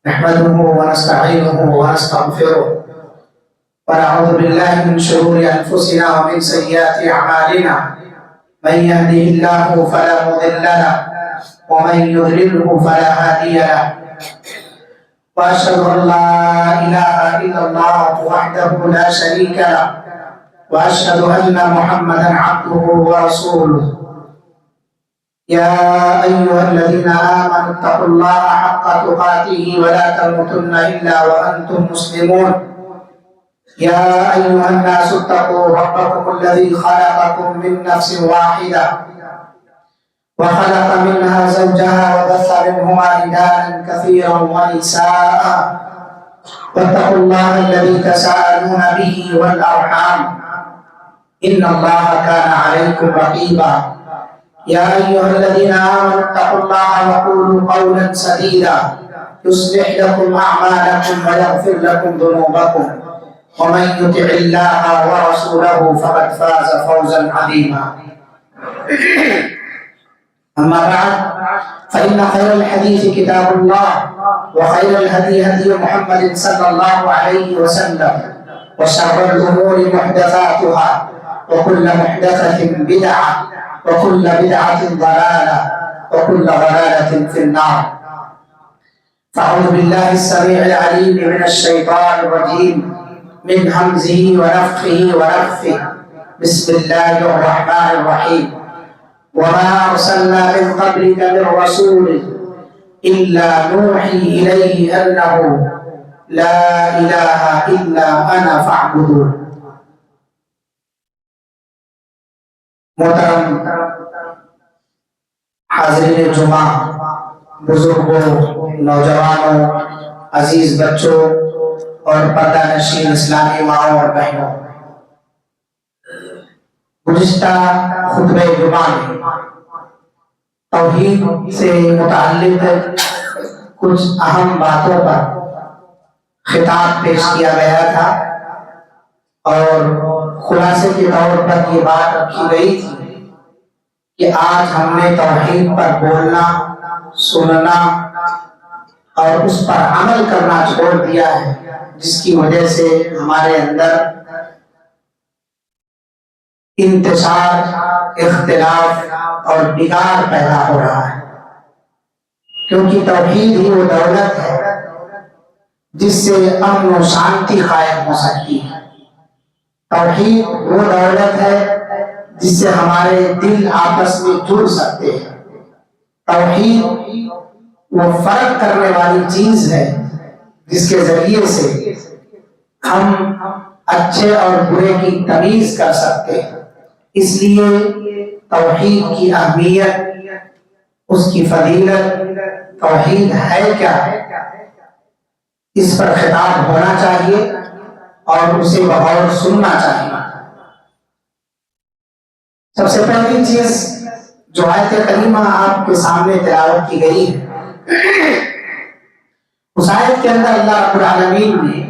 نحمده ونستعينه ونستغفره ونعوذ بالله من شرور أنفسنا ومن سيئات أعمالنا من يهده الله فلا مضل له ومن يضلله فلا هادي له وأشهد أن لا إله إلا الله وحده لا شريك له وأشهد أن محمدا عبده ورسوله يا أيها الذين آمنوا اتقوا الله حق تقاته ولا تموتن إلا وأنتم مسلمون يا أيها الناس اتقوا ربكم الذي خلقكم من نفس واحدة وخلق منها زوجها وبث منهما رجالا كثيرا ونساء واتقوا الله الذي تساءلون به والأرحام إن الله كان عليكم رقيبا يا أيها الذين آمنوا اتقوا الله وقولوا قولا سديدا يصلح لكم أعمالكم ويغفر لكم ذنوبكم ومن يطع الله ورسوله فقد فاز فوزا عظيما أما بعد فإن خير الحديث كتاب الله وخير الهدي هدي محمد صلى الله عليه وسلم وشر الأمور محدثاتها وكل محدثة بدعة وكل بدعة ضلالة وكل ضلالة في النار فأعوذ بالله السميع العليم من الشيطان الرجيم من همزه ونفخه ونفثه بسم الله الرحمن الرحيم وما أرسلنا من قبلك من رسول إلا نوحي إليه أنه لا إله إلا أنا فاعبدون محترم حاضرین جمعہ، بزرگوں، نوجوانوں، عزیز بچوں اور پردہ نشین اسلامی ماؤں اور بہنوں، گزشتہ خطبہ جمعہ میں توحید سے متعلق کچھ اہم باتوں پر خطاب پیش کیا گیا تھا اور خلاصے کے طور پر یہ بات رکھی گئی تھی کہ آج ہم نے توحید پر بولنا، سننا اور اس پر عمل کرنا چھوڑ دیا ہے، جس کی وجہ سے ہمارے اندر انتشار، اختلاف اور بگاڑ پیدا ہو رہا ہے، کیونکہ توحید ہی وہ دولت ہے جس سے امن و شانتی قائم ہو سکتی ہے۔ توحید وہ دولت ہے جس سے ہمارے دل آپس میں جڑ سکتے ہیں۔ توحید وہ فرق کرنے والی چیز ہے جس کے ذریعے سے ہم اچھے اور برے کی تمیز کر سکتے ہیں۔ اس لیے توحید کی اہمیت، اس کی فضیلت، توحید ہے کیا، اس پر خطاب ہونا چاہیے اور اسے بغور سننا چاہیے۔ سب سے پہلی چیز جو آیت کریمہ آپ کے سامنے تلاوت کی گئی ہے، اس آیت کے اندر اللہ رب العالمین نے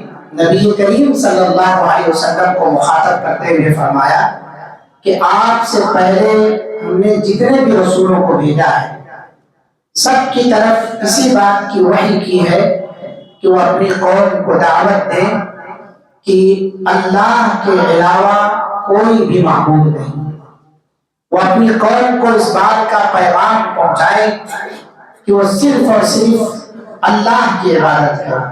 نبی کریم صلی اللہ علیہ وسلم کو مخاطب کرتے ہوئے فرمایا کہ آپ سے پہلے ہم نے جتنے بھی رسولوں کو بھیجا ہے، سب کی طرف اسی بات کی وحی کی ہے کہ وہ اپنی قوم کو دعوت دیں کہ اللہ کے علاوہ کوئی بھی معبود نہیں۔ وہ اپنی قوم کو اس بات کا پیغام پہنچائے کہ وہ صرف اور صرف اللہ کی عبادت کریں،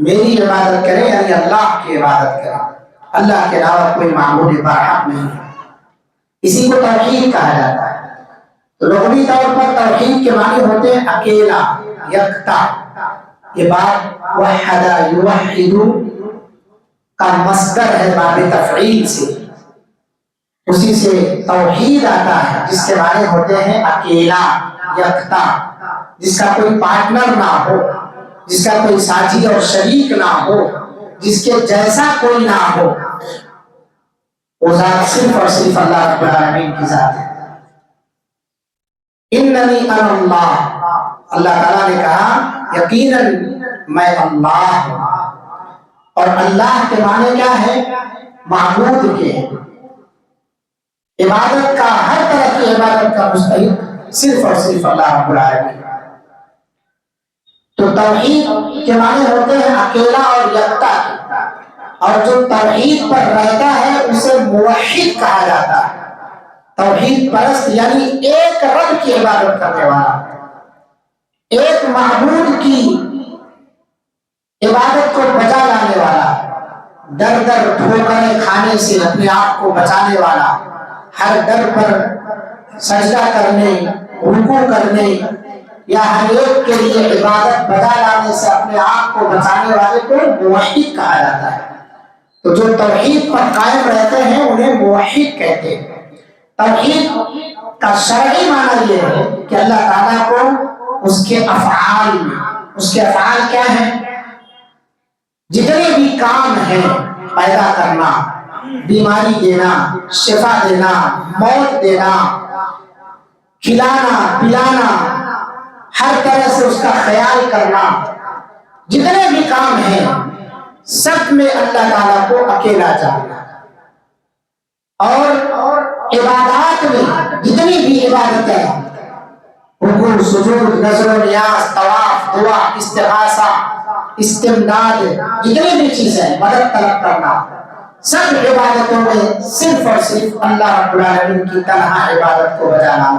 میری عبادت کریں، یعنی اللہ کی عبادت کریں، اللہ کے علاوہ کوئی معبود برحق نہیں ہے۔ اسی کو توحید کہا جاتا ہے۔ تو لغوی طور پر توحید کے معنی ہوتے ہیں اکیلا، یکتا۔ یہ بات وحد یوحد کا مصدر ہے باب تفعیل سے، اسی سے توحید آتا ہے جس کے معنی ہوتے ہیں اکیلا، یکتا، جس کا کوئی پارٹنر نہ ہو، جس کا کوئی ساتھی اور شریک نہ ہو، جس کے جیسا کوئی نہ ہو، وہ ذات صرف اور صرف اللہ رب العالمین کی ذات ہے۔ اننی انا اللہ، اللہ تعالیٰ نے کہا یقیناً میں اللہ ہوں۔ اور اللہ کے معنی کیا ہے؟ معبود کے، عبادت کا، ہر طرح کی عبادت کا مستحق صرف اور صرف اللہ رب العالمین۔ تو توحید کے معنی ہوتے ہیں اکیلا اور یکتا، اور جو توحید پر رہتا ہے اسے موحد کہا جاتا ہے۔ توحید پرست یعنی ایک رب کی عبادت کرنے والا، ایک معبود کی عبادت کو بجا لانے والا، در در ٹھوکریں کھانے سے اپنے آپ کو بچانے والا، ہر در پر سجدہ کرنے، رکوع کرنے یا ہر ایک کے لیے عبادت بجا لانے سے اپنے آپ کو بچانے والے کو موحد کہا جاتا ہے۔ تو جو توحید پر قائم رہتے ہیں انہیں موحد کہتے ہیں۔ توحید کا شرعی معنی یہ ہے کہ اللہ تعالیٰ کو اس کے افعال میں، اس کے افعال کیا ہیں؟ جتنے بھی کام ہیں، پیدا کرنا، بیماری دینا، شفا دینا، موت دینا، کھلانا پلانا، ہر طرح سے اس کا خیال کرنا، جتنے بھی کام ہیں سب میں اللہ تعالیٰ کو اکیلا جاننا، اور عبادات میں جتنی بھی عبادتیں، رکوع، سجود، نذر و نیاز، طواف، دعا، استغاثہ، استمداد، جتنی بھی چیزیں، مدد طلب کرنا، سب عبادتوں میں صرف اور صرف اللہ رب العالمین کی تنہا عبادت کو بجا لانا،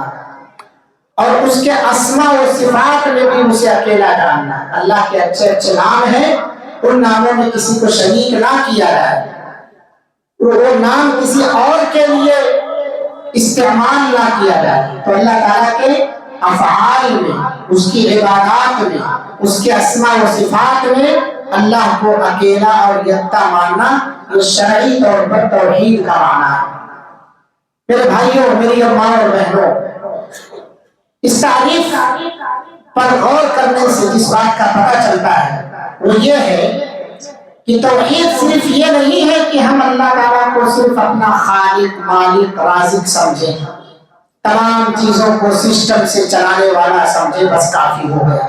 اور اس کے اسماء و صفات میں بھی اسے اکیلا جاننا۔ اللہ کے اچھے اچھے نام ہیں، ان ناموں میں کسی کو شریک نہ کیا جائے، وہ نام کسی اور کے لیے استعمال نہ کیا جائے۔ تو اللہ تعالیٰ کے افعال میں، اس کی عبادات میں، اس کے اسماء و صفات میں اللہ کو اکیلا اور یکتا ماننا، یہ شرعی طور پر توحید کا معنی ہے۔ میرے بھائیوں، میری اماں اور بہنوں، اس تعریف پر غور کرنے سے جس بات کا پتہ چلتا ہے وہ یہ ہے کہ توحید صرف یہ نہیں ہے کہ ہم اللہ تعالیٰ کو صرف اپنا خالق، مالک، رازق سمجھیں، تمام چیزوں کو سسٹم سے چلانے والا سمجھے، بس کافی ہو گیا۔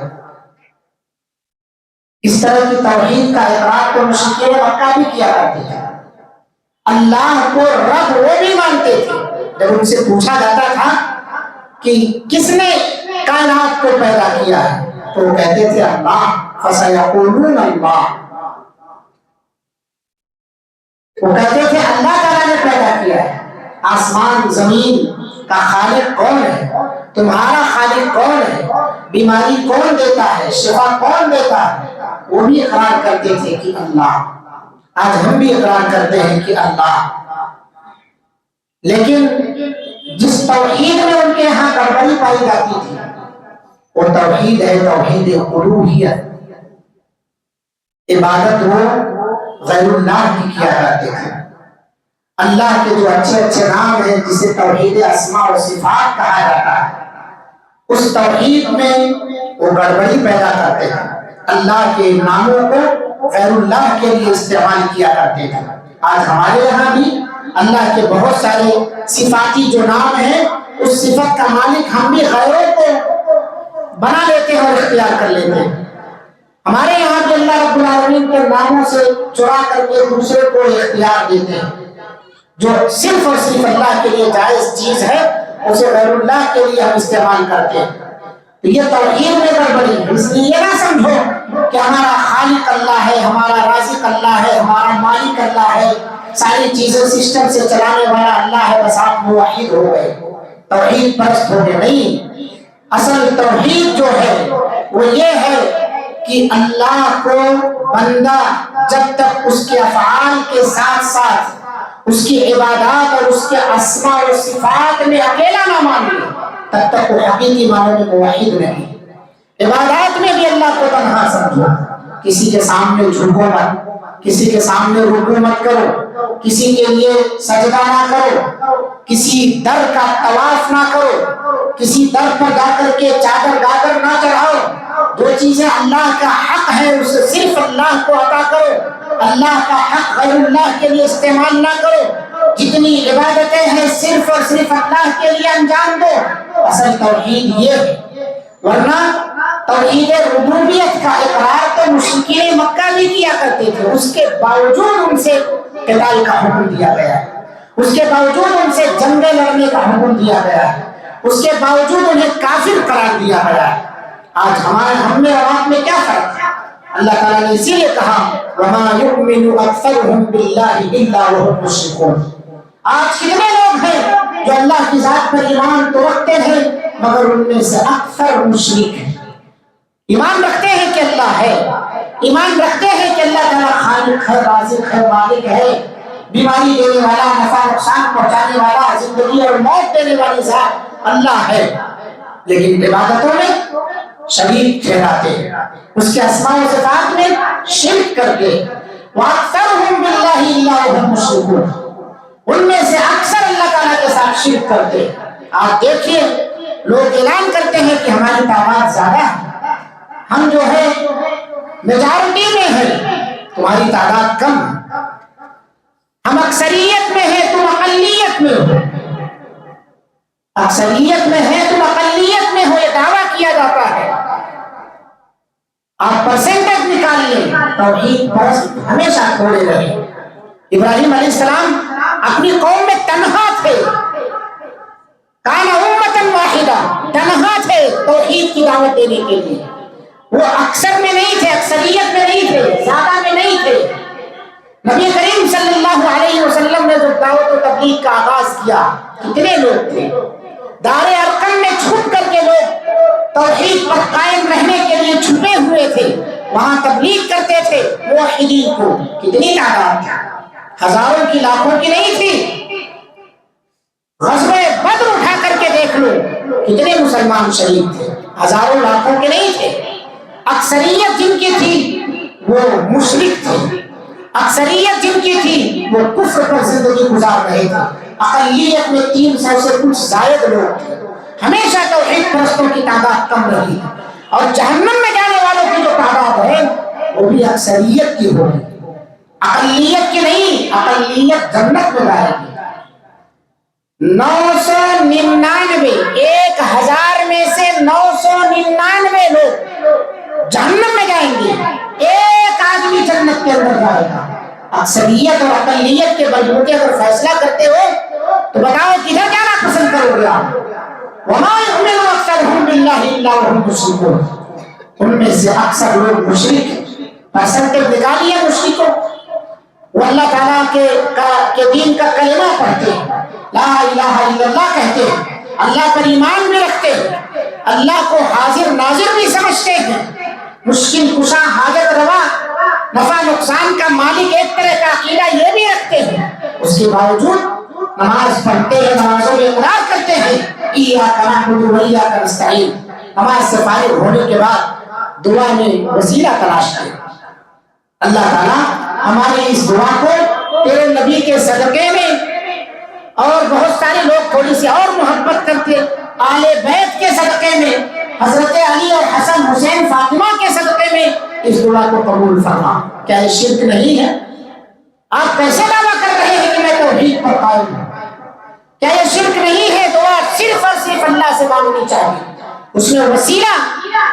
اس طرح کی توحید کا اقرار تو مشرکین مکہ بھی کیا کرتے تھے۔ اللہ کو رب وہ بھی مانتے تھے۔ جب ان سے پوچھا جاتا تھا کہ کس نے کائنات کو پیدا کیا ہے تو وہ کہتے تھے اللہ، فَسَيَقُولُونَ اللَّهُ، وہ کہتے تھے اللہ تعالیٰ نے پیدا کیا ہے۔ آسمان زمین کا خالق کون ہے؟ تمہارا خالق کون ہے؟ بیماری کون دیتا ہے؟ شفا کون دیتا ہے؟ وہ بھی اقرار کرتے تھے کہ اللہ۔ آج ہم بھی اقرار کرتے ہیں کہ اللہ، لیکن جس توحید میں ان کے یہاں گڑبڑی پائی جاتی تھی وہ توحید ہے توحید الوہیت۔ عبادت وہ غیر اللہ کی کیا کرتے تھے۔ اللہ کے جو اچھے اچھے نام ہیں جسے توحید اسماء و صفات کہا جاتا ہے، اس توحید میں وہ گڑبڑی پیدا کرتے ہیں، اللہ کے ناموں کو غیر اللہ کے لیے استعمال کیا کرتے تھے۔ آج ہمارے یہاں بھی اللہ کے بہت سارے صفاتی جو نام ہیں، اس صفت کا مالک ہم بھی غیروں کو بنا لیتے ہیں اور اختیار کر لیتے ہیں۔ ہمارے یہاں بھی اللہ رب العالمین کے ناموں سے چرا کر کے دوسرے کو اختیار دیتے ہیں۔ جو صرف اور صرف اللہ کے لیے جائز چیز ہے اسے غیر اللہ کے لیے ہم استعمال کرتے ہیں۔ تو یہ توحید میں گڑبڑی ہے۔ اس لیے یہ نہ سمجھو کہ ہمارا خالق اللہ ہے، ہمارا رازق اللہ ہے، ہمارا مالک اللہ ہے، ساری چیزیں سسٹم سے چلانے والا اللہ ہے، بس آپ موحد ہو گئے، توحید پرست ہو گئے۔ نہیں، اصل توحید جو ہے وہ یہ ہے کہ اللہ کو بندہ جب تک اس کے افعال کے ساتھ ساتھ اس کی عبادات اور اس کے اسماء و صفات میں اکیلا نہ مان لے تب تک وہ حقیقی معنی میں موحد نہیں۔ عبادات میں بھی اللہ کو تنہا سمجھو، کسی کے سامنے جھکو مت، کسی کے سامنے رکوع مت کرو، کسی کے لیے سجدہ نہ کرو، کسی در کا طواف نہ کرو، کسی در پر جا کر کے چادر گادر نہ چڑھاؤ۔ جو چیزیں اللہ کا حق ہے اسے صرف اللہ کو عطا کرو، اللہ کا حق غیر اللہ کے لیے استعمال نہ کرو۔ جتنی عبادتیں ہیں صرف اور صرف اللہ کے لیے انجام دو۔ اصل توحید یہ ہے، ورنہ توحید ربوبیت کا اقرار تو مشرکین مکہ بھی کیا کرتے تھے، اس کے باوجود ان سے قتال کا حکم دیا گیا ہے، اس کے باوجود ان سے جنگیں لڑنے کا حکم دیا گیا ہے، اس کے باوجود انہیں کافر قرار دیا گیا ہے۔ آج ہم میں اور آپ میں کیا فرق ہے؟ اللہ تعالیٰ نے اسی لیے کہا وَمَا يُؤْمِنُ أَكْثَرُهُمْ بِاللَّهِ إِلَّا وَهُمْ مُشْرِكُونَ۔ آج کتنے لوگ ہیں جو اللہ کی ذات پر ایمان تو رکھتے ہیں مگر ان میں سے اکثر مشرک ہیں۔ ایمان رکھتے ہیں کہ اللہ ہے، ایمان رکھتے ہیں کہ اللہ تعالیٰ خالق ہے، رازق ہے، مالک ہے، بیماری دینے والا، نفع نقصان پہنچانے والا، زندگی اور موت دینے والی ذات اللہ ہے، لیکن عبادتوں میں شریک ٹھہراتے ہیں، اس کے اسماء و صفات میں شرک کرتے ہیں۔ وَأَكْثَرُهُمْ بِاللَّهِ إِلَّا وَهُمْ مُشْرِكُونَ، ان میں سے اکثر اللہ تعالیٰ کے ساتھ شرک کرتے ہیں۔ آپ دیکھیے لوگ اعلان کرتے ہیں کہ ہماری تعداد زیادہ ہے، ہم جو ہے میجارٹی میں ہیں، تمہاری تعداد کم ہے، ہم اکثریت میں ہیں، تم اقلیت میں ہو، اکثریت میں ہیں، تم اقلیت میں ہو، یہ دعویٰ کیا جاتا ہے۔ آپ پرسنٹیج نکال لیں، توحید پرست ہمیشہ کھولے رہے۔ ابراہیم علیہ السلام اپنی قوم میں تنہا تھے، کان امۃ واحدہ، تنہا تھے توحید کی دعوت دینے کے لیے۔ وہ اکثر میں نہیں تھے، اکثریت میں نہیں تھے، زیادہ میں نہیں تھے۔ نبی کریم صلی اللہ علیہ وسلم نے جب دعوت و تبلیغ کا آغاز کیا، کتنے لوگ تھے؟ دار ارقم میں چھپ کر کے لوگ توحید پر قائم رہنے کے لیے چھپے ہوئے تھے، وہاں تبلیغ کرتے تھے موحدین کو۔ کتنی تعداد تھی؟ ہزاروں کی، لاکھوں کی نہیں تھی۔ غزوہ بدر اٹھا کر کے دیکھ لو، کتنے مسلمان شہید تھے؟ ہزاروں لاکھوں کے نہیں تھے۔ اکثریت جن کی تھی وہ مشرک تھے، اکثریت جن کی تھی وہ کفر پر زندگی گزار رہے تھے، اقلیت میں 300 سے کچھ زائد لوگ تھے۔ ہمیشہ توحید پرستوں کی تعداد کم رہی ہے، اور جہنم میں جانے والوں کی جو تعداد ہے وہ بھی اکثریت کی ہوگی، اقلیت کی نہیں۔ اقلیت جنت میں جائے گی۔ 999، 1000 میں سے 999 لوگ جہنم میں جائیں گے، ایک آدمی جنت کے اندر جائے گا۔ اکثریت اور اقلیت کے بلبوتے اگر فیصلہ کرتے ہو تو بتاؤ کدھر جانا پسند کرو گے آپ؟ وَمَا يُؤْمِنُ أَكْثَرُهُم بِاللَّهِ إِلَّا وَهُمْ مُشْرِكُونَ، ان میں سے اکثر لوگ مشرک ہیں۔ پرسنٹیج نکالیے مشرکوں، وہ اللہ تعالیٰ کے دین کا کلمہ پڑھتے ہیں، لا الہ الا اللہ کہتے ہیں، اللہ پر ایمان بھی رکھتے ہیں، اللہ کو حاضر ناظر بھی سمجھتے ہیں، مشکل کشا، حاجت روا، نفع نقصان کا مالک، ایک طرح کا عقیدہ یہ بھی رکھتے ہیں۔ اس کے باوجود نماز پڑھتے ہیں، نمازوں میں اقرار کرتے ہیں ایاک نعبد و ایاک نستعین، نماز سے فارغ ہونے کے بعد دعا میں وسیلہ تلاش کریں۔ اللہ تعالیٰ ہماری اس دعا کو تیرے نبی کے صدقے میں، اور بہت سارے لوگ تھوڑی سی اور محبت کرتے آل بیت کے صدقے میں، حضرت علی اور حسن حسین فاطمہ کے صدقے میں اس دعا کو قبول فرما۔ کیا یہ شرک نہیں ہے؟ آپ کیسے دعویٰ کر رہے ہیں کہ میں توحید پر قائم ہوں؟ کیا یہ شرک نہیں ہے؟ دعا صرف اور صرف اللہ سے مانگنی چاہیے۔ اس میں وسیلہ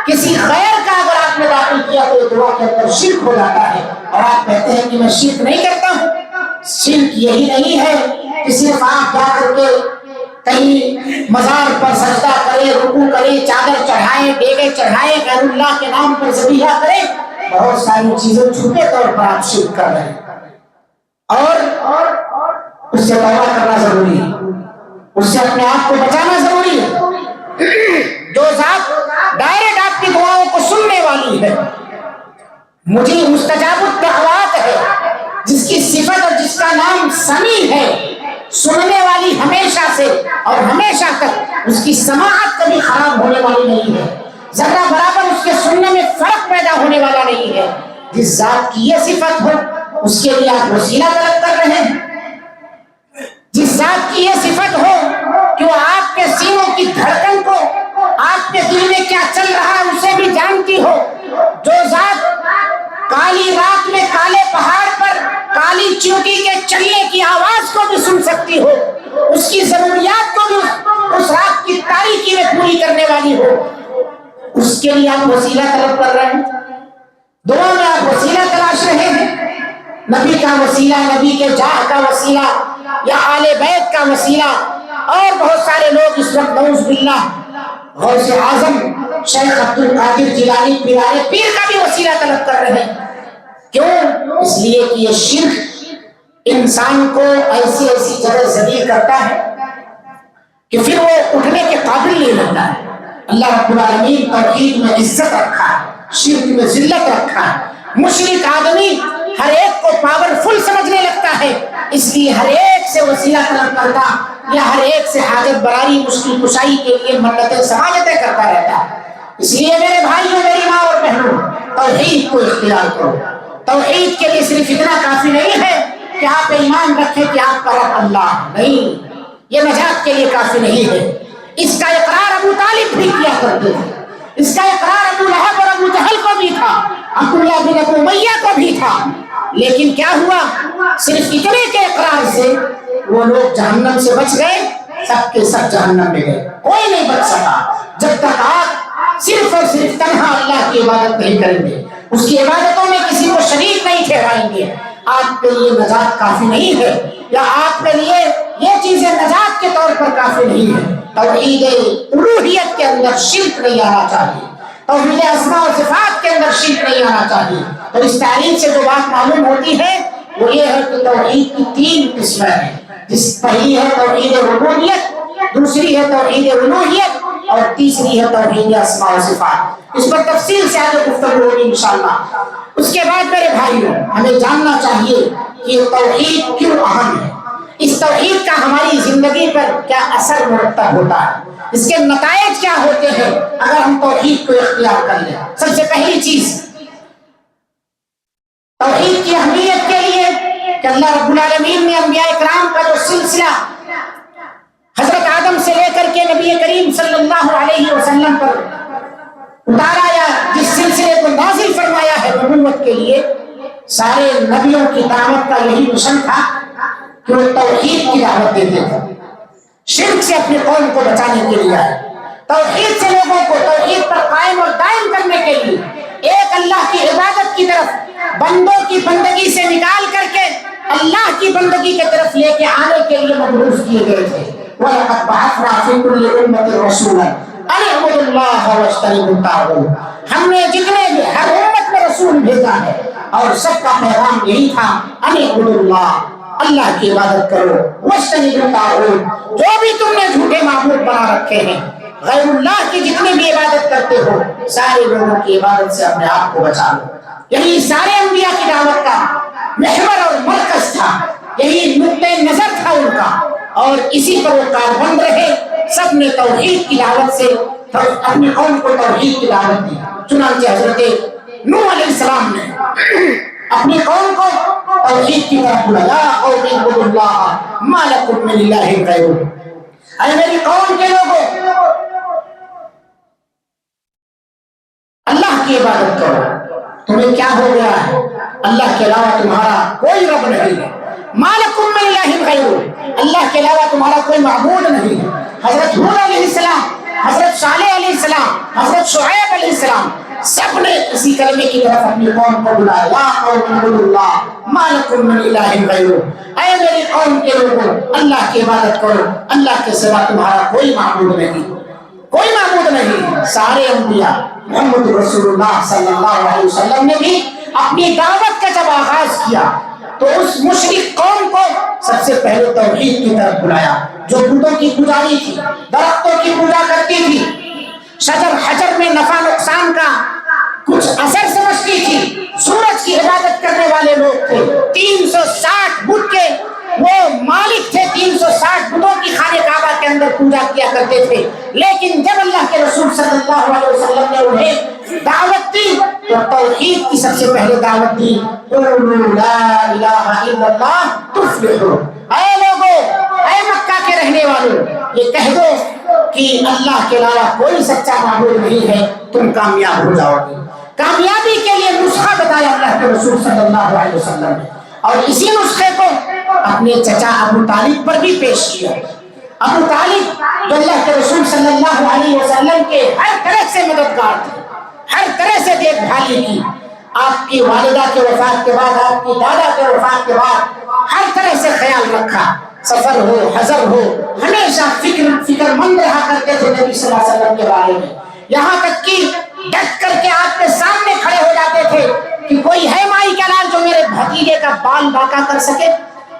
کسی غیر کا اگر آپ نے داخل کیا تو دعا کے اندر شرک ہو جاتا ہے، اور آپ کہتے ہیں کہ میں شرک نہیں کرتا ہوں۔ شرک یہی نہیں ہے کہ صرف آپ جا کر کے کہیں مزار پر سجدہ کرے، رکوع کرے، چادر چڑھائے، دیگے چڑھائے، غیر اللہ کے نام پر ذبیحہ کرے۔ بہت ساری چیزیں چھوٹے طور پر آپ شرک کر رہے ہیں، اور اس سے توبہ کرنا ضروری ہے، اس سے اپنے آپ کو بچانا ضروری ہے۔ جو ذات ڈائریکٹ آپ کی دعاؤں کو سننے والی ہے، مجھے مستجاب الدعوات ہے، جس کی صفت اور جس کا نام سمیع ہے، سننے والی ہمیشہ سے اور ہمیشہ تک، اس کی سماعت کبھی خراب ہونے والی نہیں ہے، ذرہ برابر اس کے سننے میں فرق پیدا ہونے والا نہیں ہے۔ جس ذات کی یہ صفت ہو اس کے لیے آپ وسیلہ طلب کر رہے ہیں، جس ذات کی یہ صفت ہو کہ وہ آپ کے سینوں کی دھڑکن کو، آپ کے دل میں کیا چل رہا ہے اسے بھی جانتی ہو، جو ذات کالی رات میں کالے پہاڑ پر کالی چیونٹی کے چلنے کی آواز کو بھی سن سکتی ہو، اس کی ضروریات کو بھی اس رات کی تاریکی میں پوری کرنے والی ہو، اس کے لیے آپ وسیلہ طلب کر رہے ہیں۔ دعا میں آپ وسیلہ تلاش رہے ہیں، نبی کا وسیلہ، نبی کے جاہ کا وسیلہ، یا آل بیت کا وسیلہ، اور بہت سارے لوگ اس وقت نعوذ باللہ غوث اعظم شیخ عبد القادر جیلانی پیران پیر کا بھی وسیلہ طلب کر رہے ہیں. کیوں؟ اس لیے کہ یہ شرک انسان کو ایسی ایسی جگہ ذلیل کرتا ہے کہ پھر وہ اٹھنے کے قابل نہیں رہتا ہے. اللہ رب العالمین توحید میں عزت رکھا ہے، شرک میں ذلت رکھا ہے. مشرک آدمی ہر ایک کو پاورفل سمجھنے لگتا ہے، اس لیے ہر ایک سے وسیلہ طلب کرتا یا ہر ایک سے حاجت براری مشکل کشائی کے لیے منتیں سماجتیں کرتا رہتا ہے. اس لیے میرے بھائیوں، میری ماں اور بہنوں، توحید کو اختیار کرو. توحید کے لیے صرف اتنا کافی نہیں ہے کہ آپ ایمان رکھیں کہ آپ کا رب اللہ نہیں، یہ نجات کے لیے کافی نہیں ہے. اس کا اقرار ابو طالب بھی کیا کرتے تھے، اس کا اقرار ابو لہب اور ابو جہل کو بھی تھا، عبداللہ بن ابو امیہ کو بھی تھا. لیکن کیا ہوا؟ صرف اتنے کے اقرار سے وہ لوگ جہنم سے بچ گئے، سب کے سب جہنم میں گئے، کوئی نہیں بچ سکا جب تک آپ صرف اور صرف تنہا اللہ کی عبادت نہیں کریں گے، اس کی عبادتوں میں کسی کو شریک نہیں ٹھہرائیں گے. آپ کے لیے نجات کافی نہیں ہے، یا آپ کے لیے یہ چیزیں نجات کے طور پر کافی نہیں ہے. توحید الوہیت کے اندر شرک نہیں آنا چاہیے، توحید اسماء و صفات کے اندر شرک نہیں آنا چاہیے. اور اس تعریف سے جو بات معلوم ہوتی ہے وہ یہ ہے کہ توحید کی 3 قسمیں ہیں. پہلی ہے توحید ربوبیت، دوسری ہے توحید الوہیت، اور تیسری ہے توحید اسماء و صفات. اس پر تفصیل سے آگے گفتگو ہوگی انشاءاللہ. اس کے بعد میرے بھائیوں، ہمیں جاننا چاہیے کہ توحید کیوں اہم ہے، اس توحید کا ہماری زندگی پر کیا اثر مرتب ہوتا ہے، اس کے نتائج کیا ہوتے ہیں اگر ہم توحید کو اختیار کر لیں. سب سے پہلی چیز توحید کی اہمیت کے لیے کہ اللہ رب العالمین نے انبیاء اکرام کا جو سلسلہ حضرت آدم سے لے کر کے نبی کریم صلی اللہ علیہ وسلم پر اتارا یا جس سلسلے کو نازل فرمایا ہے نبوت کے لیے، سارے نبیوں کی دعوت کا یہی مشن تھا کہ وہ توحید کی دعوت دیتے تھے. شرک سے اپنی قوم کو بچانے کے لیے آئے، توحید سے لوگوں کو توحید پر قائم اور دائم کرنے کے لیے، ایک اللہ کی عبادت کی طرف بندوں کی بندگی سے نکال کر کے اللہ کی بندگی کی طرف لے کے آنے کے لیے مبعوث کیے گئے تھے. وَلَقَدْ بَعَثْنَا فِي كُلِّ أُمَّةٍ رَسُولًا أَنِ اعْبُدُوا اللَّهَ وَاجْتَنِبُوا الطَّاغُوتَ. ہم نے جتنے بھی ہر امت میں رسول بھیجا ہے اور سب کا پیغام یہی تھا، أَنِ اعْبُدُوا اللَّهَ، اللہ کی عبادت کرو، وَاجْتَنِبُوا الطَّاغُوتَ، جو بھی تم نے جھوٹے معبود بنا رکھے ہیں، غیر اللہ کی جتنی بھی عبادت کرتے ہو، سارے لوگوں کی عبادت سے اپنے آپ کو بچا لو. یہی سارے انبیاء کی دعوت کا محور اور مرکز تھا، یہی نقطۂ نظر تھا ان کا، اور اسی پر وہ کاربند رہے. سب نے توحید کی دعوت سے اپنی قوم کو توحید کی دعوت دی. چنانچہ حضرت نوح علیہ السلام نے اپنی قوم کو توحید کی طرف بلایا، قوم اعبدوا اللہ ما لکم من الہ غیرہ. اے میری قوم کے لوگوں، اللہ کی عبادت کرو. تمہیں کیا ہو گیا ہے؟ اللہ کے علاوہ تمہارا کوئی رب نہیں ہے. ما لکم من الہ غیرہ، اللہ کے علاوہ تمہارا کوئی معبود نہیں ہے. حضرت ہود علیہ السلام، حضرت صالح علیہ السلام، حضرت شعیب علیہ السلام، سب نے اسی کلمے کی طرف اپنی قوم کو بلایا، یا قوم اعبدوا اللہ ما لکم من الہ غیرہ. اے میری قوم کے لوگوں، اللہ کی عبادت کرو، اللہ کے سوا تمہارا کوئی معبود نہیں، کوئی معبود نہیں. سارے انبیاء محمد رسول اللہ صلی اللہ علیہ وسلم نے بھی اپنی دعوت کا جب آغاز کیا تو اس مشرک قوم کو سب سے پہلے توحید کی طرف بلایا، جو بتوں کی پجاری تھی، درختوں کی پوجا کرتی تھی، شجر حجر میں نفع نقصان کا کچھ اثر سمجھتی تھی، سورج کی عبادت کرنے والے لوگ تھے، 360 بت کے وہ مالک تھے، 360 بتوں کی خانہ کعبہ کے اندر پوجا کیا کرتے تھے. لیکن جب اللہ کے رسول صلی اللہ علیہ وسلم نے انہیں دعوت دی تو توحید کی سب سے پہلے دعوت دی، قولوا لا الہ الا اللہ تفلحوا. اے لوگوں، اے مکہ کے رہنے والوں، یہ کہہ دو کہ اللہ کے علاوہ کوئی سچا معبود نہیں ہے، تم کامیاب ہو جاؤ گے. کامیابی کے لیے نسخہ بتایا اللہ کے رسول صلی اللہ علیہ وسلم نے، اور اسی نسخے کو اپنے چچا ابو طالب پر بھی پیش کیا. ابو طالب جو اللہ کے رسول صلی اللہ علیہ وسلم کے ہر طرح سے مددگار تھے، ہر طرح سے دیکھ بھالی کی. آپ کی والدہ کے وفات کے بعد، آپ کی دادا کے وفات کے بعد ہر طرح سے خیال رکھا. سفر ہو حضر ہو ہمیشہ فکر مند رہا کرتے تھے نبی صلی اللہ علیہ وسلم کے بارے میں، یہاں تک کہ ڈٹ کر کے آپ کے سامنے کھڑے ہو جاتے تھے کہ کوئی ہے مائی کا لال جو میرے بھتیجے کا بال باقا کر سکے،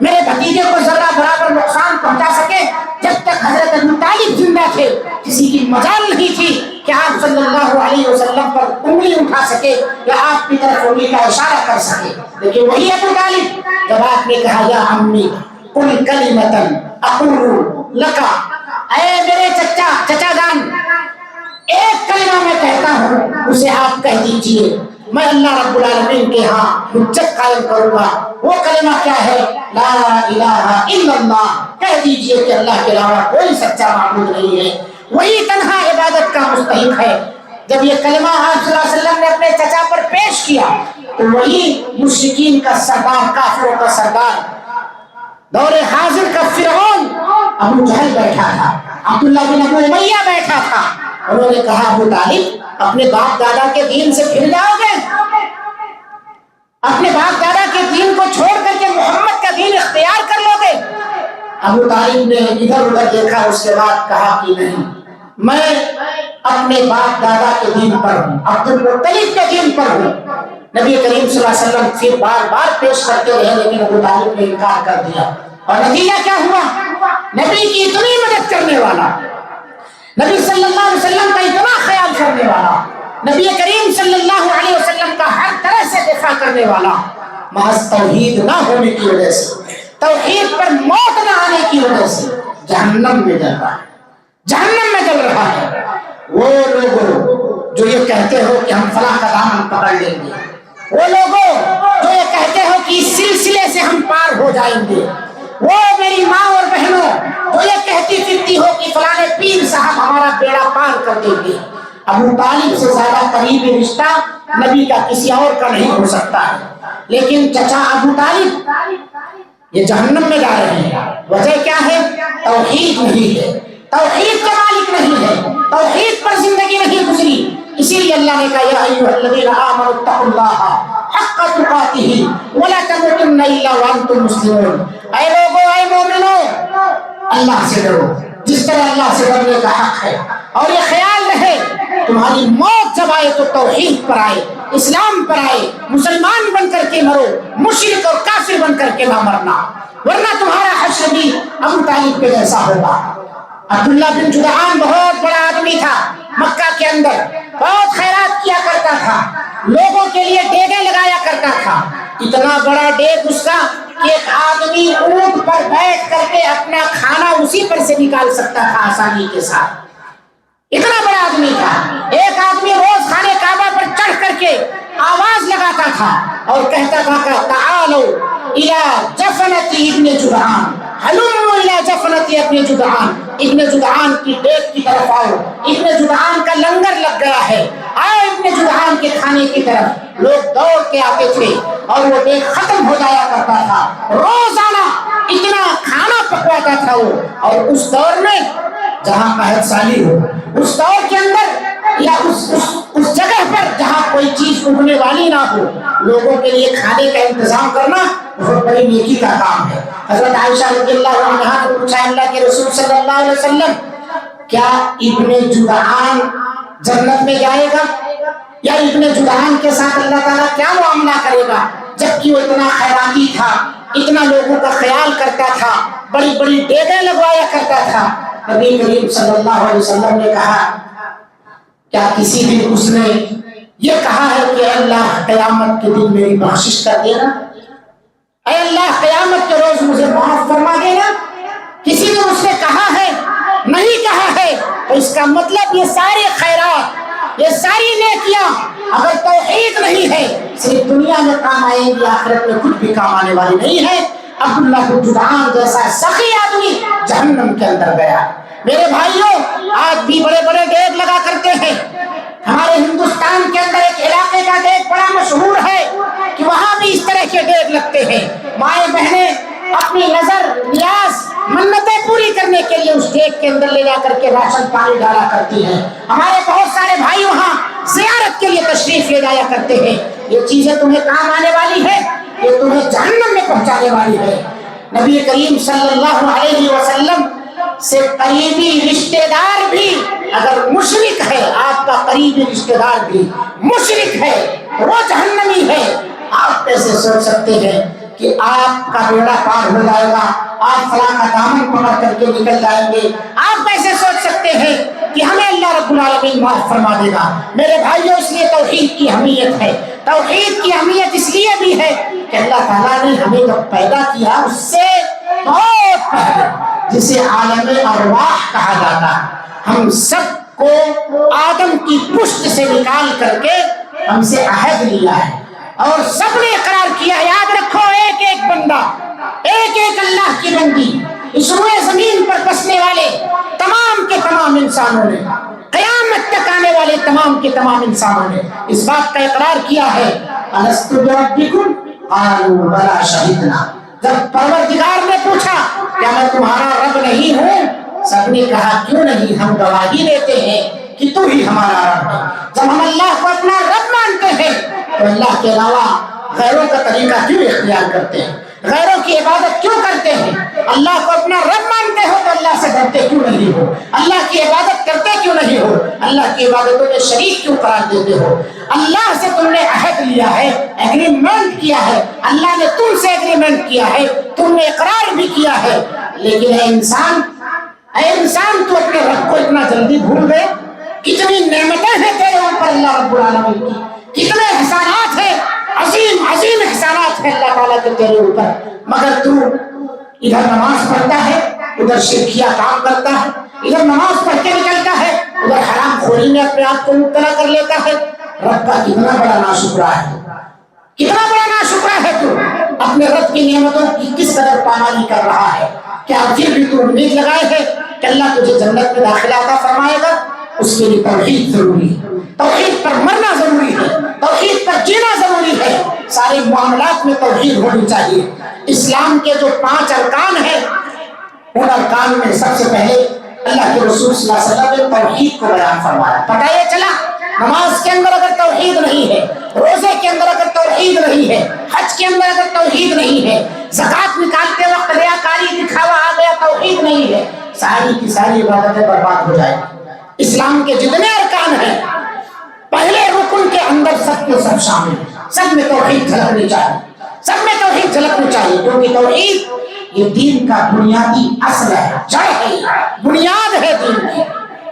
میرے بھتیجے کو ذرہ برابر نقصان پہنچا سکے۔ جب تک حضرت ابو طالب زندہ تھے کسی کی مجال نہیں تھی کہ آپ صلی اللہ علیہ وسلم پر انگلی اٹھا سکے یا آپ کی طرف انگلی کا اشارہ کر سکے، لیکن وہی ابو طالب جب آپ نے کہا یا امی قل کلمۃ اقول لک، اے میرے چچا جان ایک کلمہ میں کہتا ہوں اسے آپ کہہ دیجئے، میں اللہ رب العالمین کے ہاں حجت قائم کروں گا۔ وہ کلمہ کیا ہے؟ لا الہ الا اللہ، کہہ دیجئے کہ اللہ کے علاوہ کوئی سچا معبود نہیں ہے، وہی تنہا عبادت کا مستحق ہے۔ جب یہ کلمہ آپ صلی اللہ علیہ وسلم نے اپنے چچا پر پیش کیا تو وہی مشرکین کا سردار، کافروں کا سردار، دور حاضر کا فرعون ابو جہل بیٹھا تھا، عبداللہ بن ابو امیہ بیٹھا تھا۔ انہوں نے کہا ابو طالب اپنے باپ دادا کے دین سے پھر جاؤ گے؟ اپنے باپ دادا کے دین کو چھوڑ کر کے محمد کا دین اختیار کر لو گے؟ ابو طالب نے ادھر ادھر دیکھا، اس کے بعد کہا کہ نہیں، میں اپنے باپ دادا کے دین پر ہوں، عبد المطلب کے دین پر ہوں۔ نبی کریم صلی اللہ علیہ وسلم پھر بار بار پیش کرتے رہے لیکن ابو طالب نے انکار کر دیا، اور نتیجہ کیا ہوا؟ نبی کی اتنی مدد کرنے والا، نبی صلی اللہ علیہ وسلم کا اتنا خیال کرنے والا، نبی کریم صلی اللہ علیہ وسلم کا ہر طرح سے دفاع کرنے والا، محض توحید نہ ہونے کی وجہ سے، توحید پر موت نہ آنے کی وجہ سے جہنم میں جل رہا ہے، جہنم میں جل رہا ہے۔ وہ لوگ جو یہ کہتے ہو کہ ہم فلاں کا دامن پکڑ لیں گے، وہ لوگوں جو یہ کہتے ہو کہ اس سلسلے سے ہم پار ہو جائیں گے، وہ میری ماں اور بہنوں جو یہ کہتی پھرتی ہو کہ فلاں پیر صاحب ہمارا بیڑا پار کر دیں گے، ابو طالب سے زیادہ قریبی رشتہ نبی کا کسی اور کا نہیں ہو سکتا ہے، لیکن چچا ابو طالب یہ جہنم میں جا رہے ہیں۔ وجہ کیا ہے؟ توحید نہیں ہے، توحید کا مالک نہیں ہے، توحید پر زندگی نہیں گزری۔ اسی لیے اللہ نے کہا یا ایھا الذین آمنوا اتقوا اللہ حق تقاتہ ولا تموتن الا وانتم مسلمون، اے لوگوں، اے مومنوں، اللہ سے ڈرو جس طرح اللہ سے ڈرنے کا حق ہے، اور یہ خیال رہے تمہاری موت جب آئے تو توحید پر آئے، اسلام پر آئے، مسلمان بن کر کے مرو، مشرک اور کافر بن کر کے نہ مرنا، ورنہ تمہارا حشر بھی ابو طالب کے جیسا ہوگا۔ عبداللہ بن جدعان بہت بڑا آدمی تھا، مکہ کے اندر بہت خیرات کیا کرتا تھا، لوگوں کے لیے ڈیگیں لگایا کرتا تھا، اتنا بڑا ڈیگ اس کا کہ ایک آدمی اونٹ پر بیٹھ کر کے اپنا کھانا اسی پر سے نکال سکتا تھا آسانی کے ساتھ، اتنا بڑا آدمی تھا۔ ایک آدمی روز خانے کعبہ پر چڑھ کر کے آواز لگاتا تھا اور کہتا تھا کہ تعالوا الی جفنۃ ابن جدعان، ہلموا الی جفنۃ ابن جدعان، ابن جدعان کی ڈیگ کی طرف آؤ، ابن جدعان کا لنگر لگ گیا ہے، آؤ ابن جدعان کے کھانے کی طرف۔ لوگ دوڑ کے آتے تھے اور وہ ڈیگ ختم ہو جایا کرتا تھا، روزانہ اتنا کھانا پکواتا تھا وہ۔ اور اس دور میں جہاں قحط سالی ہو، اس دور کے اندر یا اس جگہ پر جہاں کوئی چیز اگنے والی نہ ہو، لوگوں کے لیے کھانے کا انتظام کرنا بہت بڑی نیکی کا کام ہے۔ حضرت عائشہ رضی اللہ عنہا نے پوچھا اللہ کے رسول صلی اللہ علیہ وسلم کیا ابن جدعان جنت میں جائے گا، یا ابن جدعان کے ساتھ اللہ تعالیٰ کیا معاملہ کرے گا، جبکہ وہ اتنا خیراتی تھا، اتنا لوگوں کا خیال کرتا تھا، بڑی بڑی ڈیگیں لگوایا کرتا تھا۔ نبی کریم صلی اللہ علیہ وسلم نے کہا کیا کسی دن اس نے یہ کہا ہے کہ اے اللہ قیامت کے دن میری بخشش کر دینا، اے اللہ قیامت کے روز مجھے معاف فرما دینا؟ کسی نے اس نے کہا ہے؟ نہیں کہا ہے۔ تو اس کا مطلب یہ سارے خیرات، یہ ساری نیکیاں اگر توحید نہیں ہے صرف دنیا میں کام آئیں گی، آخرت میں کچھ بھی کام آنے والی نہیں ہے۔ عبداللہ بن جدعان جیسا سخی آدمی جہنم کے اندر گیا۔ میرے بھائیوں، آج بھی بڑے بڑے ڈیگ لگا کرتے ہیں۔ ہمارے ہندوستان کے اندر ایک علاقے کا ڈیگ بڑا مشہور ہے کہ وہاں بھی اس طرح کے ڈیگ لگتے ہیں۔ مائیں بہنیں اپنی نظر، نیاز، منتیں پوری کرنے کے لیے اس ڈیگ کے اندر لے جا کر کے راشن پانی ڈالا کرتی ہیں۔ ہمارے بہت سارے بھائی وہاں زیارت کے لیے تشریف لے جایا کرتے ہیں۔ یہ چیزیں تمہیں کام آنے والی ہے، یہ تمہیں جہنم میں پہنچانے والی ہے۔ نبی کریم صلی اللہ علیہ وسلم سے قریبی رشتہ دار بھی اگر مشرک ہے، آپ کا قریبی رشتہ دار بھی مشرک ہے، وہ جہنمی ہے، آپ کیسے سوچ سکتے ہیں کہ آپ کا بیڑا پار ہو جائے گا، آپ فلاں کا دامن پکڑ کر کے نکل جائیں گے؟ آپ کیسے سوچ سکتے ہیں کہ ہمیں اللہ رب العالمین معاف فرما دے گا؟ میرے بھائیوں، اس لیے توحید کی اہمیت ہے۔ توحید کی اہمیت اس لیے بھی ہے کہ اللہ تعالیٰ نے ہمیں جب پیدا کیا اس سے بہت پہلے، جسے عالم ارواح کہا جاتا ہے، ہم سب کو آدم کی پشت سے نکال کر کے ہم سے عہد لیا ہے، اور سب نے اقرار کیا۔ یاد رکھو، ایک ایک بندہ، ایک ایک اللہ کی بندی، اس روئے زمین پر بسنے والے تمام کے تمام انسانوں نے، قیامت تک آنے والے تمام کے تمام انسانوں نے اس بات کا اقرار کیا ہے، الست بربکم قالوا بلی شہدنا۔ جب پروردگار نے پوچھا کیا میں تمہارا رب نہیں ہوں، سب نے کہا کیوں نہیں، ہم گواہی دیتے ہیں کہ تو ہی ہمارا رب ہے۔ جب ہم اللہ کو اپنا رب مانتے ہیں تو اللہ کے علاوہ غیروں کا طریقہ کیوں اختیار کرتے ہیں، غیروں کی عبادت کیوں کرتے ہیں؟ اللہ کو اپنا رب مانتے ہو تو اللہ سے ڈرتے کیوں نہیں ہو؟ اللہ کی عبادت کرتے کیوں نہیں ہو؟ اللہ کی عبادتوں میں شریک کیوں قرار دیتے ہو؟ اللہ سے تم نے عہد لیا ہے، ایگریمنٹ کیا ہے، اللہ نے تم سے ایگریمنٹ کیا ہے، تم نے اقرار بھی کیا ہے، لیکن اے انسان تو اپنے رب کو اتنا جلدی بھول گئے۔ کتنی نعمتیں ہیں تیرے اوپر اللہ رب العالمین کی، کتنے احسانات ہیں، عظیم عظیم احسانات ہیں اللہ تعالیٰ کے تیرے اوپر، مگر تو ادھر نماز پڑھتا ہے، ادھر شرکیہ کام کرتا ہے، ادھر نماز پڑھ کے نکلتا ہے، ادھر حرام خوری میں اپنے آپ کو مبتلا کر لیتا ہے۔ رب کا کتنا بڑا ناشکرا ہے، کتنا بڑا ناشکرا ہے تو، اپنے رب کی نعمتوں کی کس قدر پامالی کر رہا ہے۔ کیا پھر بھی تو امید لگائے ہے کہ اللہ تجھے جنت میں داخلہ عطا فرمائے گا؟ اس کے لیے توحید ضروری ہے، توحید پر مرنا ضروری ہے، توحید پر جینا ضروری ہے، سارے معاملات میں توحید ہونی چاہیے۔ اسلام کے جو 5 ارکان ہیں، ان ارکان میں سب سے پہلے اللہ کے رسول صلی اللہ علیہ وسلم نے توحید کو بیان فرمایا۔ پتہ یہ چلا نماز کے اندر اگر توحید نہیں ہے، روزے کے اندر اگر توحید نہیں ہے، حج کے اندر اگر توحید نہیں ہے، زکات نکالتے وقت ریاکاری دکھاوا آ گیا، توحید نہیں ہے، ساری کی ساری عبادتیں برباد ہو جائیں گی۔ اسلام کے جتنے ارکان ہیں، پہلے رکن کے اندر سب کے سب شامل ہیں، سب میں توحید جھلکنی چاہیے، سب میں توحید جھلکنی چاہیے، کیونکہ توحید یہ دین کا بنیادی اصل ہے، جڑ ہے، بنیاد ہے دین کی۔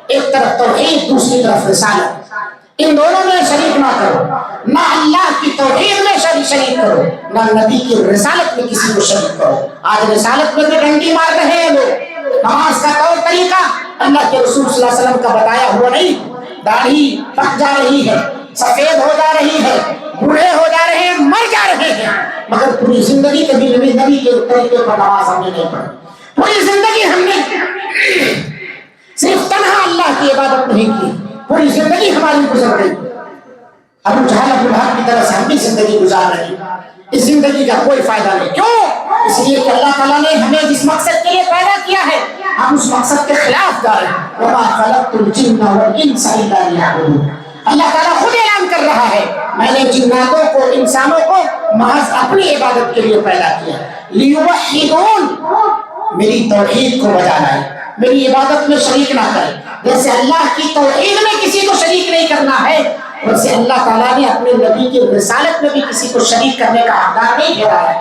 ایک طرف توحید، دوسری طرف رسالت، ان دونوں میں شریک نہ کرو، نہ اللہ کی توحید میں شریک کرو، نہ نبی کی رسالت میں کسی کو شریک کرو۔ آج رسالت میں بھی ڈنڈی مار رہے ہیں لوگ، نماز کا طور طریقہ اللہ کے رسول صلی اللہ علیہ وسلم کا بتایا ہوا نہیں، داڑھی پک جا رہی ہے، سفید ہو جا رہی ہے، بوڑھے ہو جا رہے ہیں، مر جا رہے ہیں، مگر پوری زندگی کبھی نبی کے طریقے پر نماز ہم نے نہیں پڑھی، پوری زندگی ہم نے صرف تنہا اللہ کی عبادت نہیں کی، پوری زندگی ہماری گزر گئی۔ ابو جہل ابو لہب کی طرح سے ہم بھی زندگی گزار رہے ہیں، اس زندگی کا کوئی فائدہ نہیں۔ کیوں؟ اس لیے کہ اللہ تعالیٰ نے ہمیں جس مقصد کے لیے پیدا کیا ہے، ہم اس مقصد کے خلاف جا رہے ہیں۔ وَمَا خَلَقْتُ الْجِنَّ وَالْإِنسَ إِلَّا لِيَعْبُدُونِ۔ اللہ تعالیٰ خود اعلان کر رہا ہے، میں نے جناتوں کو، انسانوں کو محض اپنی عبادت کے لیے پیدا کیا، لِيُوَحِّدُونِ، میری توحید کو بجا لائے، میری عبادت میں شریک نہ کرے۔ جیسے اللہ کی توحید میں کسی کو شریک نہیں کرنا ہے، ویسے اللہ تعالیٰ نے اپنے نبی کی رسالت میں بھی کسی کو شریک کرنے کا حقدار نہیں ٹھہرایا ہے۔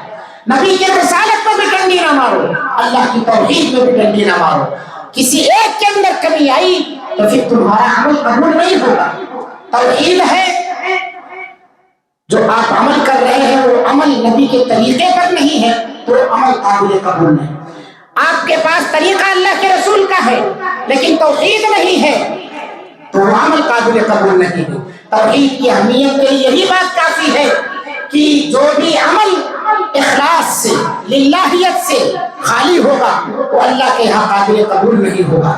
نبی کی رسالت میں بھی ڈنڈی نہ مارو، اللہ کی توحید میں بھی ڈنڈی نہ مارو۔ کسی ایک کے اندر کمی آئی تو پھر تمہارا عمل قبول نہیں ہوگا۔ توحید ہے، جو آپ عمل کر رہے ہیں وہ عمل نبی کے طریقے پر نہیں ہے تو عمل قابل قبول نہیں۔ آپ کے پاس طریقہ اللہ کے رسول کا ہے لیکن توحید نہیں ہے تو وہ عمل قابل قبول نہیں ہے۔ توحید کی اہمیت کے لیے یہی بات کافی ہے کہ جو بھی عمل اخلاص سے، للہیت سے خالی ہوگا وہ اللہ کے یہاں قابل قبول نہیں ہوگا۔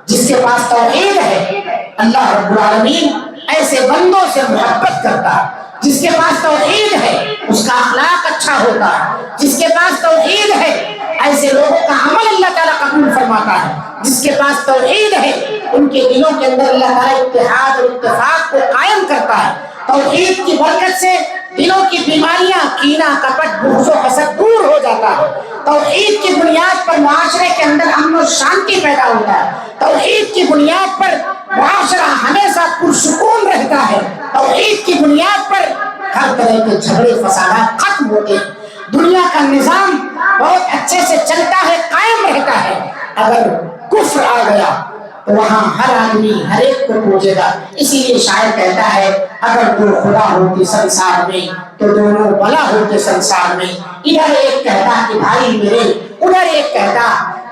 جس کے پاس توحید ہے، اللہ رب العالمین ایسے بندوں سے محبت کرتا ہے۔ جس کے پاس توحید ہے اس کا اخلاق اچھا ہوتا ہے، جس کے پاس توحید ہے ایسے لوگوں کا عمل اللہ تعالیٰ قبول فرماتا ہے۔ جس کے پاس توحید ہے ان کے دلوں کے اندر اللہ تعالیٰ اتحاد اور اتفاق کو قائم کرتا ہے۔ توحید کی برکت سے دلوں کی بیماریاں، کینہ، کپٹ، بغض و حسد دور ہو جاتا ہے۔ توحید کی بنیاد پر معاشرے کے اندر امن و شانتی پیدا ہوتا ہے، توحید کی بنیاد پر معاشرہ ہمیشہ پرسکون رہتا ہے، توحید کی بنیاد پر ہر طرح کے جھگڑے فسادات ختم ہوتے ہیں، دنیا کا نظام بہت اچھے سے چلتا ہے، قائم رہتا ہے۔ اگر کفر آ گیا تو وہاں ہر آدمی ہر ایک کو پوجے گا۔ اسی لیے شاعر کہتا ہے اگر دو خدا ہوتے سنسار میں تو دونوں بلا ہوتے سنسار میں، ادھر ایک کہتا کہ بھائی میرے، ادھر ایک کہتا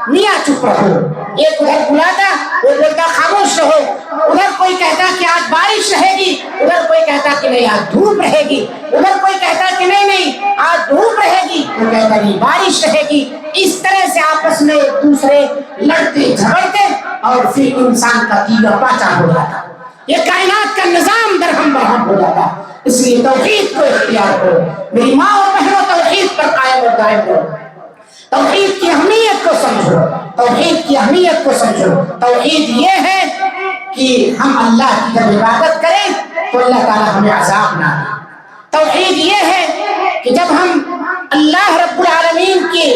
میاں چپ رہو، ایک ادھر بلاتا وہ بولتا خاموش رہو، ادھر کوئی کہتا کہ آج بارش رہے گی، ادھر کوئی کہتا کہ نہیں آج دھوپ رہے گی، ادھر کوئی کہتا کہ نہیں آج دھوپ رہے گی، وہ کہتا نہیں بارش رہے گی۔ اس طرح سے آپس میں ایک دوسرے لڑتے جھگڑتے اور پھر انسان کا دیگر پاچا ہو جاتا، یہ کائنات کا نظام درہم برہم ہو جاتا۔ اس لیے توحید کو اختیار کرو میری ماں اور بہنوں، توحید پر قائم اور دائم رہو، توحید کی اہمیت کو سمجھو، توحید کی اہمیت کو سمجھو۔ توحید یہ ہے کہ ہم اللہ کی جب عبادت کریں تو اللہ تعالیٰ ہمیں عذاب نہ دے، توحید یہ ہے کہ جب ہم اللہ رب العالمین کی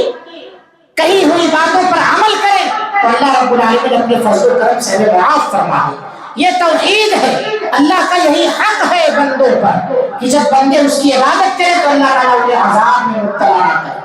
کہی ہوئی باتوں پر عمل کریں تو اللہ رب العالمین اپنے فضل و کرم سے ہمیں معاف فرمائے۔ یہ توحید ہے، اللہ کا یہی حق ہے بندوں پر کہ جب بندے اس کی عبادت کریں تو اللہ تعالیٰ انہیں عذاب میں مبتلا نہ کرے،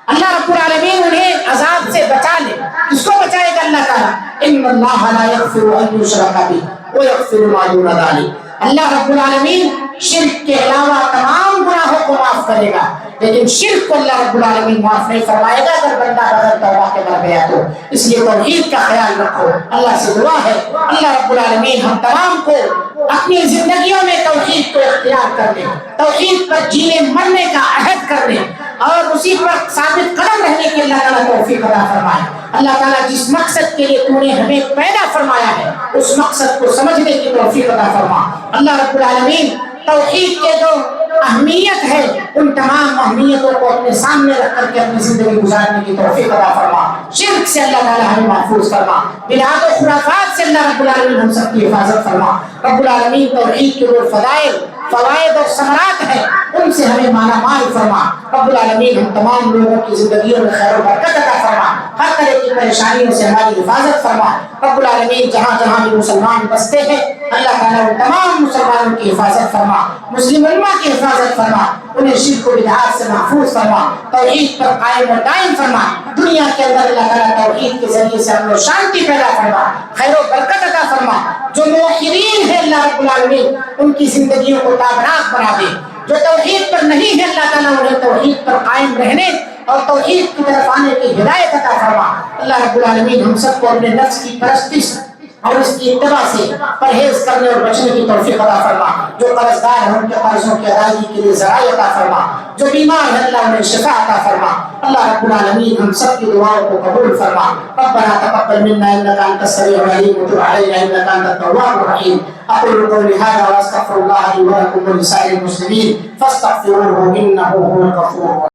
اللہ رب العالمین انہیں عذاب سے بچا لے۔ کس کو بچائے گا اللہ تعالیٰ؟ ان اللہ لا یغفر ان یشرک بہ ویغفر ما دون ذلک، اللہ رب العالمین شرک کے علاوہ تمام گناہوں کو معاف کرے گا، لیکن شرک کو اللہ رب العالمین معاف نہیں فرمائے گا اگر بندہ بغیر توبہ کے مر گیا تو۔ اس لیے توحید کا خیال رکھو، اللہ سے دعا ہے اللہ رب العالمین ہم تمام کو اپنی زندگیوں میں توحید کو اختیار کرنے، توحید پر جینے مرنے کا عہد کرنے اور اسی پر ثابت قدم رہنے کی اللہ تعالیٰ توفیق عطا فرمائے۔ اللہ تعالیٰ جس مقصد کے لیے تو نے ہمیں پیدا فرمایا ہے اس مقصد کو سمجھنے کی توفیق عطا فرما۔ اللہ رب العالمین توحید کے جو اہمیت ہے ان تمام اہمیتوں کو اپنے سامنے رکھ کر کے اپنی زندگی گزارنے کی توفیق عطا فرما۔ شرک سے اللہ تعالیٰ ہمیں محفوظ فرما، بدعات و خرافات سے اللہ رب العالمین ہم سب کی حفاظت فرما۔ رب العالمین توحید کے جو فضائل فوائد اور ثمرات ہیں ان سے ہمیں مالا مال فرما۔ رب العالمین ہم تمام لوگوں کی زندگیوں میں خیر و برکت عطا فرما، ہر طرح کی پریشانیوں سے ہماری حفاظت فرما۔ رب العالمین جہاں جہاں بھی مسلمان بستے ہیں اللہ تعالیٰ ان تمام مسلمانوں کی حفاظت فرما، مسلم امہ کی حفاظت فرما، انہیں شرک و بدعات سے محفوظ فرما، توحید پر قائم اور دائم فرما۔ دنیا کے اندر اللہ تعالیٰ توحید کے ذریعے سے امن و شانتی پیدا فرما، خیر و برکت عطا فرما۔ جو موحدین ہیں اللہ رب العالمین ان کی زندگیوں کو تابناک بنا دے، جو توحید پر نہیں ہے اللہ تعالیٰ انہیں توحید پر قائم رہنے اور توحید کی طرف آنے کی ہدایت عطا فرما۔ اللہ رب العالمین ہم سب کو اپنے نفس کی پرستش اور اس کی اتباع سے پرہیز کرنے اور بچنے کی توفیق عطا فرما۔ جو قرض دار ہیں ان کے قرضوں کی ادائیگی کے لیے ذرائع عطا فرما، جو بیمار ہیں اللہ انہیں شفا عطا فرما۔ اللہ رب العالمین ہم سب کی دعاؤں کو قبول فرما۔ ربنا تقبل منا انك انت السميع العليم وتب علينا انك انت التواب الرحيم۔ اقول قولي هذا واستغفر الله لي ولكم ولسائر المسلمين فاستغفروه انه هو الغفور الرحيم۔